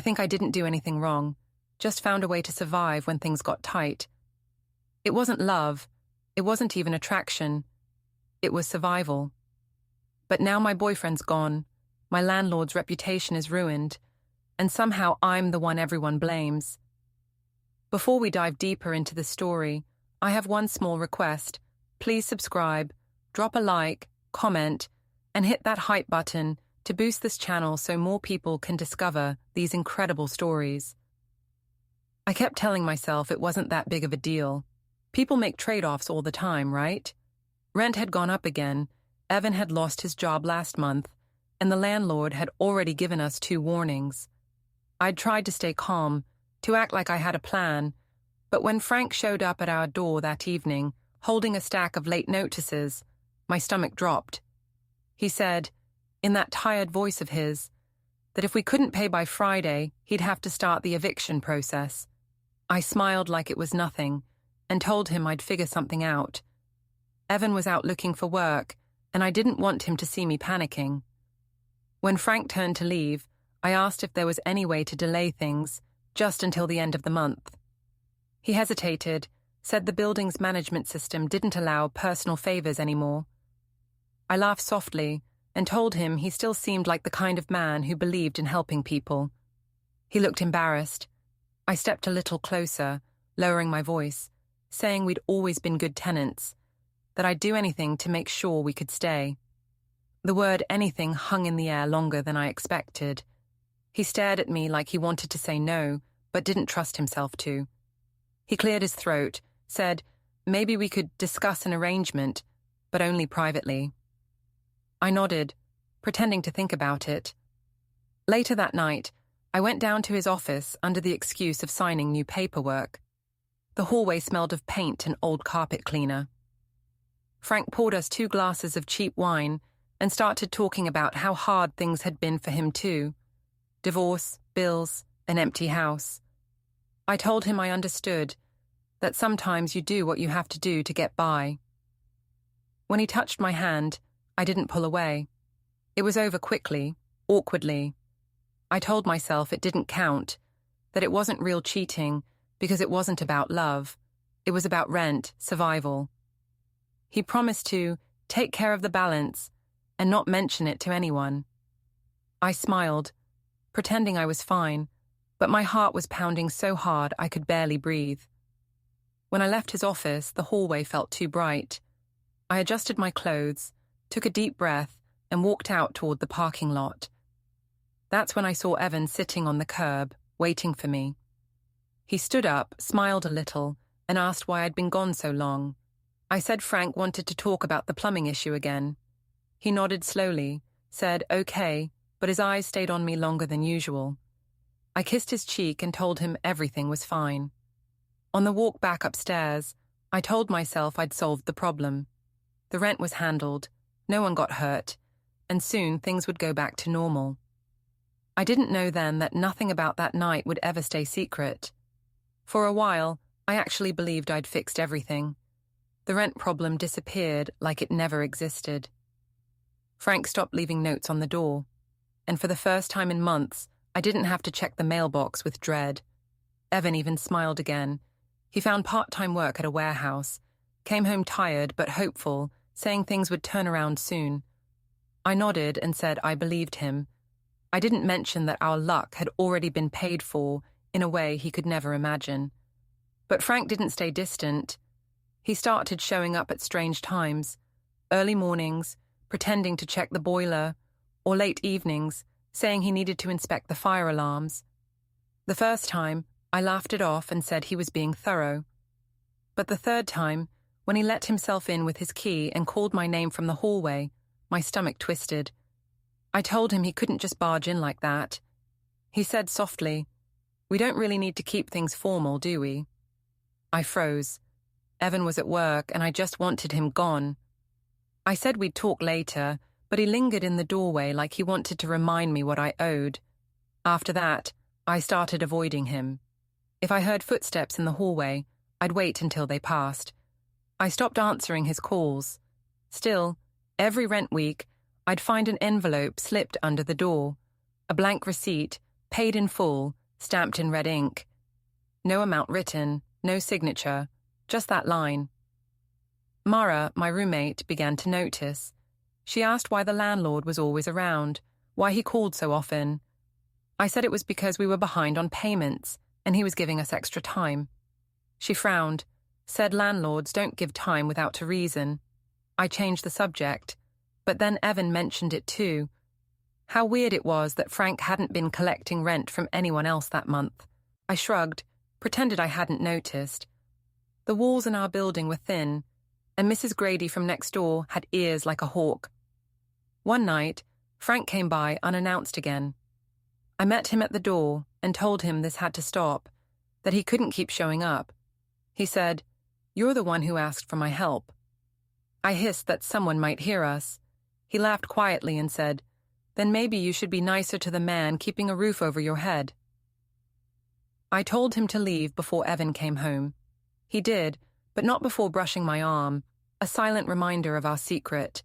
think I didn't do anything wrong, just found a way to survive when things got tight. It wasn't love, it wasn't even attraction, it was survival. But now my boyfriend's gone, my landlord's reputation is ruined, and somehow I'm the one everyone blames. Before we dive deeper into the story, I have one small request. Please subscribe, drop a like, comment, and hit that hype button to boost this channel so more people can discover these incredible stories. I kept telling myself it wasn't that big of a deal. People make trade-offs all the time, right? Rent had gone up again, Evan had lost his job last month, and the landlord had already given us 2 warnings. I'd tried to stay calm, to act like I had a plan, but when Frank showed up at our door that evening, holding a stack of late notices, my stomach dropped. He said, in that tired voice of his, that if we couldn't pay by Friday, he'd have to start the eviction process. I smiled like it was nothing, and told him I'd figure something out. Evan was out looking for work, and I didn't want him to see me panicking. When Frank turned to leave, I asked if there was any way to delay things, just until the end of the month. He hesitated, said the building's management system didn't allow personal favors anymore. I laughed softly and told him he still seemed like the kind of man who believed in helping people. He looked embarrassed. I stepped a little closer, lowering my voice, saying we'd always been good tenants, that I'd do anything to make sure we could stay. The word anything hung in the air longer than I expected. He stared at me like he wanted to say no, but didn't trust himself to. He cleared his throat, said maybe we could discuss an arrangement, but only privately. I nodded, pretending to think about it. Later that night, I went down to his office under the excuse of signing new paperwork. The hallway smelled of paint and old carpet cleaner. Frank poured us 2 glasses of cheap wine and started talking about how hard things had been for him too. Divorce, bills, an empty house. I told him I understood, that sometimes you do what you have to do to get by. When he touched my hand, I didn't pull away. It was over quickly, awkwardly. I told myself it didn't count, that it wasn't real cheating because it wasn't about love. It was about rent, survival. He promised to take care of the balance and not mention it to anyone. I smiled, pretending I was fine, but my heart was pounding so hard I could barely breathe. When I left his office, the hallway felt too bright. I adjusted my clothes, took a deep breath, and walked out toward the parking lot. That's when I saw Evan sitting on the curb, waiting for me. He stood up, smiled a little, and asked why I'd been gone so long. I said Frank wanted to talk about the plumbing issue again. He nodded slowly, said okay, but his eyes stayed on me longer than usual. I kissed his cheek and told him everything was fine. On the walk back upstairs, I told myself I'd solved the problem. The rent was handled, no one got hurt, and soon things would go back to normal. I didn't know then that nothing about that night would ever stay secret. For a while, I actually believed I'd fixed everything. The rent problem disappeared like it never existed. Frank stopped leaving notes on the door, and for the first time in months, I didn't have to check the mailbox with dread. Evan even smiled again. He found part-time work at a warehouse, came home tired but hopeful, saying things would turn around soon. I nodded and said I believed him. I didn't mention that our luck had already been paid for in a way he could never imagine. But Frank didn't stay distant. He started showing up at strange times, early mornings, pretending to check the boiler, or late evenings, saying he needed to inspect the fire alarms. The first time, I laughed it off and said he was being thorough. But the third time, when he let himself in with his key and called my name from the hallway, my stomach twisted. I told him he couldn't just barge in like that. He said softly, "We don't really need to keep things formal, do we?" I froze. Evan was at work and I just wanted him gone. I said we'd talk later, but he lingered in the doorway like he wanted to remind me what I owed. After that, I started avoiding him. If I heard footsteps in the hallway, I'd wait until they passed. I stopped answering his calls. Still, every rent week, I'd find an envelope slipped under the door, a blank receipt, Paid in full, stamped in red ink. No amount written, no signature, just that line. Mara, my roommate, began to notice. She asked why the landlord was always around, why he called so often. I said it was because we were behind on payments, and he was giving us extra time. She frowned, said landlords don't give time without a reason. I changed the subject, but then Evan mentioned it too. How weird it was that Frank hadn't been collecting rent from anyone else that month. I shrugged, pretended I hadn't noticed. The walls in our building were thin, and Mrs. Grady from next door had ears like a hawk. One night, Frank came by unannounced again. I met him at the door and told him this had to stop, that he couldn't keep showing up. He said, "You're the one who asked for my help." I hissed that someone might hear us. He laughed quietly and said, "Then maybe you should be nicer to the man keeping a roof over your head." I told him to leave before Evan came home. He did, but not before brushing my arm, a silent reminder of our secret.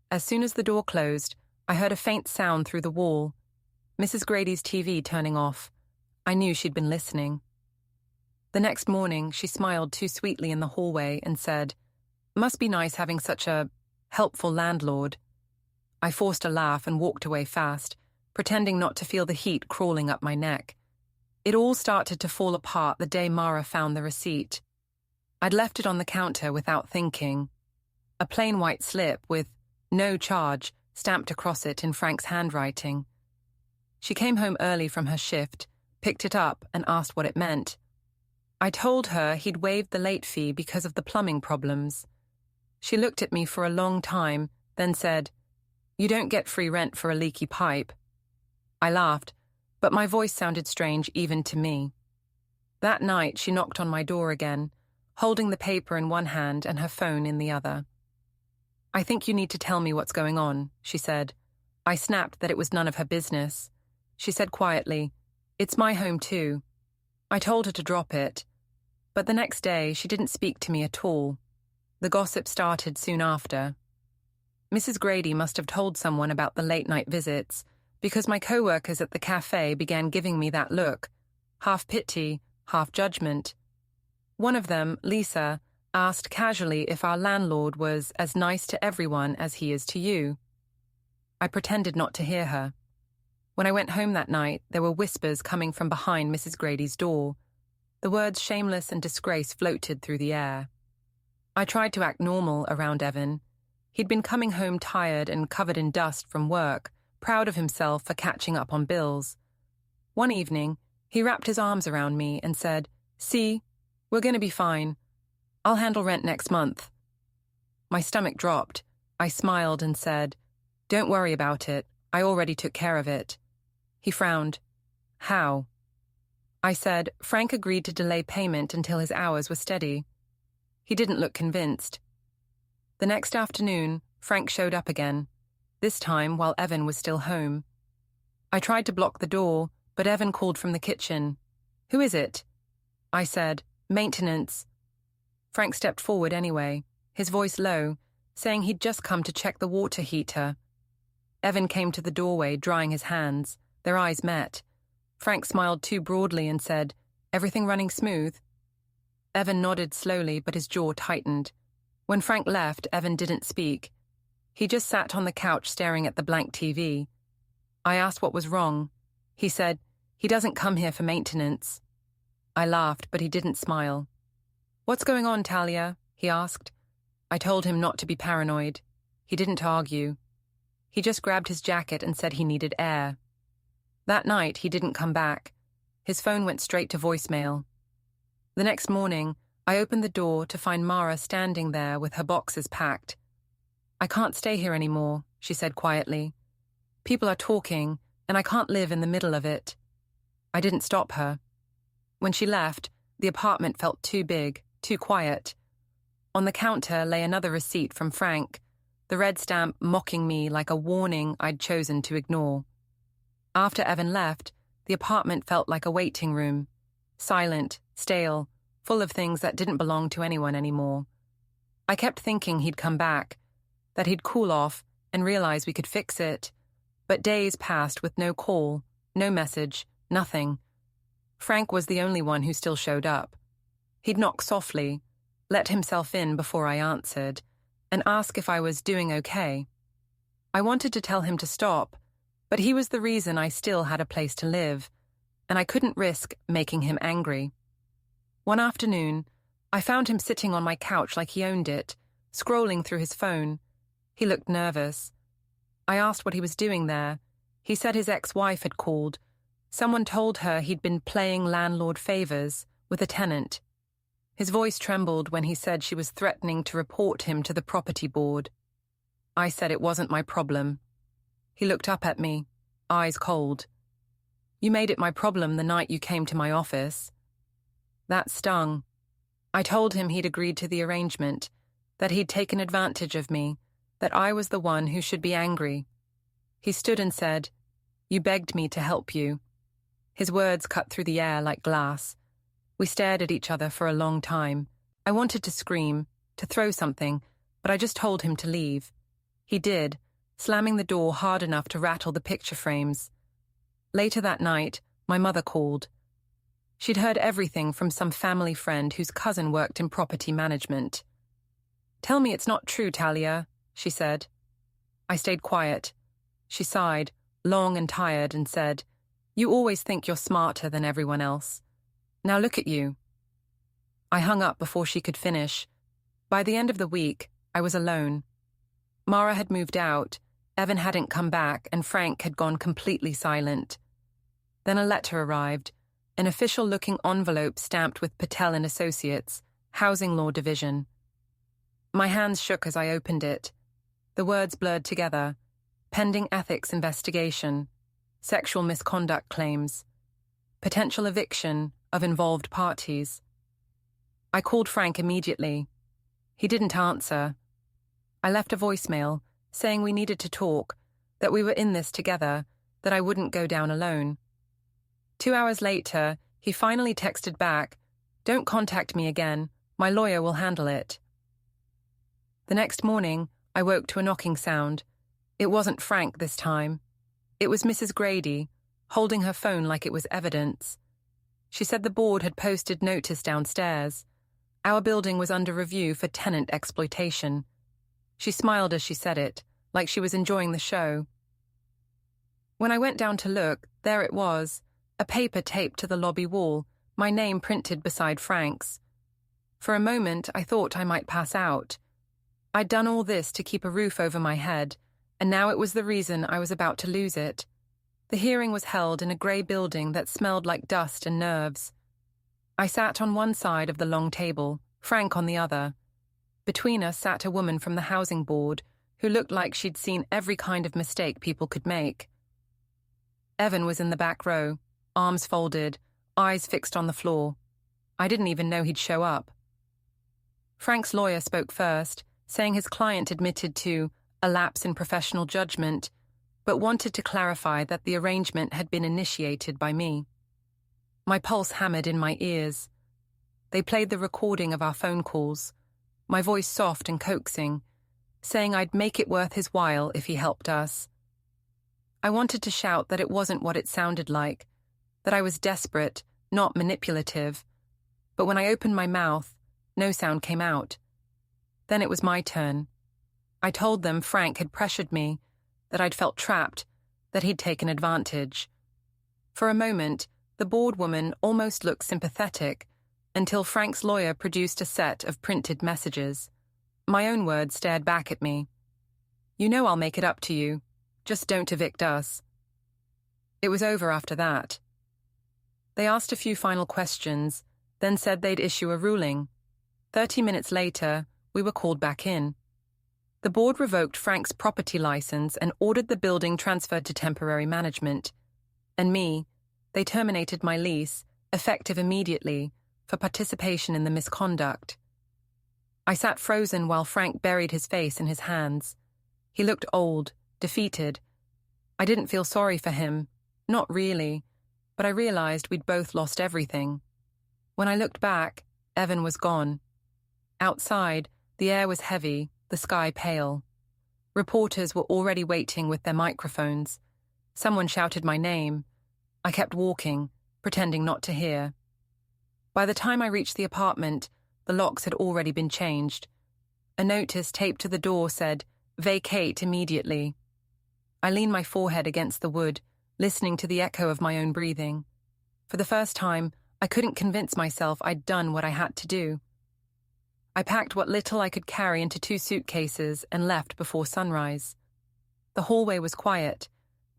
As soon as the door closed, I heard a faint sound through the wall. Mrs. Grady's TV turning off. I knew she'd been listening. The next morning, she smiled too sweetly in the hallway and said, "Must be nice having such a helpful landlord." I forced a laugh and walked away fast, pretending not to feel the heat crawling up my neck. It all started to fall apart the day Mara found the receipt. I'd left it on the counter without thinking. A plain white slip with "no charge" stamped across it in Frank's handwriting. She came home early from her shift, picked it up and asked what it meant. I told her he'd waived the late fee because of the plumbing problems. She looked at me for a long time, then said, "You don't get free rent for a leaky pipe." I laughed, but my voice sounded strange even to me. That night she knocked on my door again, holding the paper in one hand and her phone in the other. "I think you need to tell me what's going on," she said. I snapped that it was none of her business. She said quietly, "It's my home too." I told her to drop it, but the next day she didn't speak to me at all. The gossip started soon after. Mrs. Grady must have told someone about the late-night visits, because my co-workers at the cafe began giving me that look, half pity, half judgment. One of them, Lisa, asked casually if our landlord was as nice to everyone as he is to you. I pretended not to hear her. When I went home that night, there were whispers coming from behind Mrs. Grady's door. The words shameless and disgrace floated through the air. I tried to act normal around Evan. He'd been coming home tired and covered in dust from work, proud of himself for catching up on bills. One evening, he wrapped his arms around me and said, "See, we're going to be fine. I'll handle rent next month." My stomach dropped. I smiled and said, "Don't worry about it. I already took care of it." He frowned. "How?" I said, "Frank agreed to delay payment until his hours were steady." He didn't look convinced. The next afternoon, Frank showed up again, this time while Evan was still home. I tried to block the door, but Evan called from the kitchen. "Who is it?" I said, "Maintenance." Frank stepped forward anyway, his voice low, saying he'd just come to check the water heater. Evan came to the doorway, drying his hands. Their eyes met. Frank smiled too broadly and said, "Everything running smooth?" Evan nodded slowly, but his jaw tightened. When Frank left, Evan didn't speak. He just sat on the couch staring at the blank TV. I asked what was wrong. He said, "He doesn't come here for maintenance." I laughed, but he didn't smile. "What's going on, Talia?" he asked. I told him not to be paranoid. He didn't argue. He just grabbed his jacket and said he needed air. That night, he didn't come back. His phone went straight to voicemail. The next morning, I opened the door to find Mara standing there with her boxes packed. "I can't stay here anymore," she said quietly. "People are talking, and I can't live in the middle of it." I didn't stop her. When she left, the apartment felt too big, too quiet. On the counter lay another receipt from Frank, the red stamp mocking me like a warning I'd chosen to ignore. After Evan left, the apartment felt like a waiting room, silent, stale, full of things that didn't belong to anyone anymore. I kept thinking he'd come back, that he'd cool off and realize we could fix it, but days passed with no call, no message, Nothing. Frank was the only one who still showed up. He'd knock softly, let himself in before I answered, and ask if I was doing okay. I wanted to tell him to stop, but he was the reason I still had a place to live, and I couldn't risk making him angry. One afternoon, I found him sitting on my couch like he owned it, scrolling through his phone. He looked nervous. I asked what he was doing there. He said his ex-wife had called. Someone told her he'd been playing landlord favors with a tenant. His voice trembled when he said she was threatening to report him to the property board. I said it wasn't my problem. He looked up at me, eyes cold. You made it my problem the night you came to my office. That stung. I told him he'd agreed to the arrangement, that he'd taken advantage of me, that I was the one who should be angry. He stood and said, "You begged me to help you." His words cut through the air like glass. We stared at each other for a long time. I wanted to scream, to throw something, but I just told him to leave. He did, slamming the door hard enough to rattle the picture frames. Later that night, my mother called. She'd heard everything from some family friend whose cousin worked in property management. "Tell me it's not true, Talia," she said. I stayed quiet. She sighed, long and tired, and said, "You always think you're smarter than everyone else. Now look at you." I hung up before she could finish. By the end of the week, I was alone. Mara had moved out, Evan hadn't come back, and Frank had gone completely silent. Then a letter arrived, an official-looking envelope stamped with Patel and Associates, Housing Law Division. My hands shook as I opened it. The words blurred together. Pending ethics investigation. Sexual misconduct claims. Potential eviction of involved parties. I called Frank immediately. He didn't answer. I left a voicemail saying we needed to talk, that we were in this together, that I wouldn't go down alone. 2 hours later, he finally texted back, "Don't contact me again. My lawyer will handle it." The next morning, I woke to a knocking sound. It wasn't Frank this time. It was Mrs. Grady, holding her phone like it was evidence. She said the board had posted notice downstairs. Our building was under review for tenant exploitation. She smiled as she said it, like she was enjoying the show. When I went down to look, there it was, a paper taped to the lobby wall, my name printed beside Frank's. For a moment, I thought I might pass out. I'd done all this to keep a roof over my head, and now it was the reason I was about to lose it. The hearing was held in a grey building that smelled like dust and nerves. I sat on one side of the long table, Frank on the other. Between us sat a woman from the housing board who looked like she'd seen every kind of mistake people could make. Evan was in the back row, arms folded, eyes fixed on the floor. I didn't even know he'd show up. Frank's lawyer spoke first, saying his client admitted to a lapse in professional judgment, but wanted to clarify that the arrangement had been initiated by me. My pulse hammered in my ears. They played the recording of our phone calls, my voice soft and coaxing, saying I'd make it worth his while if he helped us. I wanted to shout that it wasn't what it sounded like, that I was desperate, not manipulative, but when I opened my mouth, no sound came out. Then it was my turn. I told them Frank had pressured me, that I'd felt trapped, that he'd taken advantage. For a moment, the board woman almost looked sympathetic, until Frank's lawyer produced a set of printed messages. My own words stared back at me. "You know I'll make it up to you. Just don't evict us." It was over after that. They asked a few final questions, then said they'd issue a ruling. 30 minutes later, we were called back in. The board revoked Frank's property license and ordered the building transferred to temporary management. And me, they terminated my lease, effective immediately, for participation in the misconduct. I sat frozen while Frank buried his face in his hands. He looked old, defeated. I didn't feel sorry for him, not really, but I realized we'd both lost everything. When I looked back, Evan was gone. Outside, the air was heavy, the sky pale. Reporters were already waiting with their microphones. Someone shouted my name. I kept walking, pretending not to hear. By the time I reached the apartment, the locks had already been changed. A notice taped to the door said, "Vacate immediately." I leaned my forehead against the wood, listening to the echo of my own breathing. For the first time, I couldn't convince myself I'd done what I had to do. I packed what little I could carry into 2 suitcases and left before sunrise. The hallway was quiet,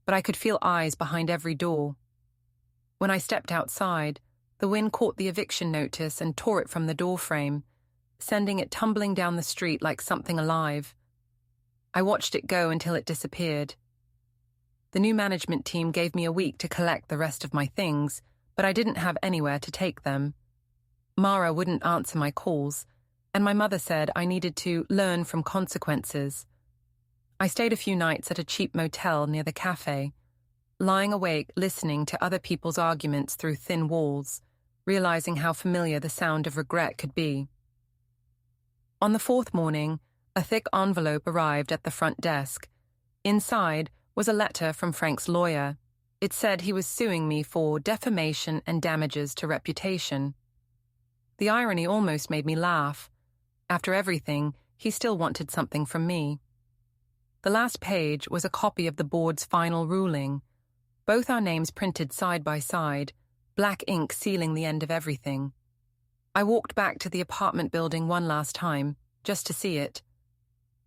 but I could feel eyes behind every door. When I stepped outside, the wind caught the eviction notice and tore it from the doorframe, sending it tumbling down the street like something alive. I watched it go until it disappeared. The new management team gave me a week to collect the rest of my things, but I didn't have anywhere to take them. Mara wouldn't answer my calls, and my mother said I needed to learn from consequences. I stayed a few nights at a cheap motel near the cafe, lying awake listening to other people's arguments through thin walls, realizing how familiar the sound of regret could be. On the 4th morning, a thick envelope arrived at the front desk. Inside was a letter from Frank's lawyer. It said he was suing me for defamation and damages to reputation. The irony almost made me laugh. After everything, he still wanted something from me. The last page was a copy of the board's final ruling, both our names printed side by side, black ink sealing the end of everything. I walked back to the apartment building one last time, just to see it.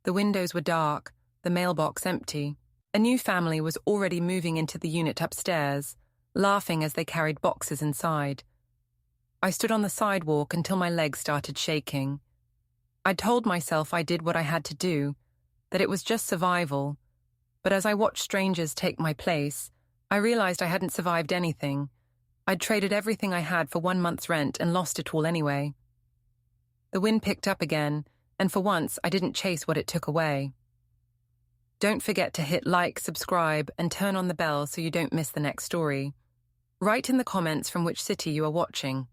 The windows were dark, the mailbox empty. A new family was already moving into the unit upstairs, laughing as they carried boxes inside. I stood on the sidewalk until my legs started shaking. I'd told myself I did what I had to do, that it was just survival, but as I watched strangers take my place, I realized I hadn't survived anything. I'd traded everything I had for 1 month's rent and lost it all anyway. The wind picked up again, and for once I didn't chase what it took away. Don't forget to hit like, subscribe, and turn on the bell so you don't miss the next story. Write in the comments from which city you are watching.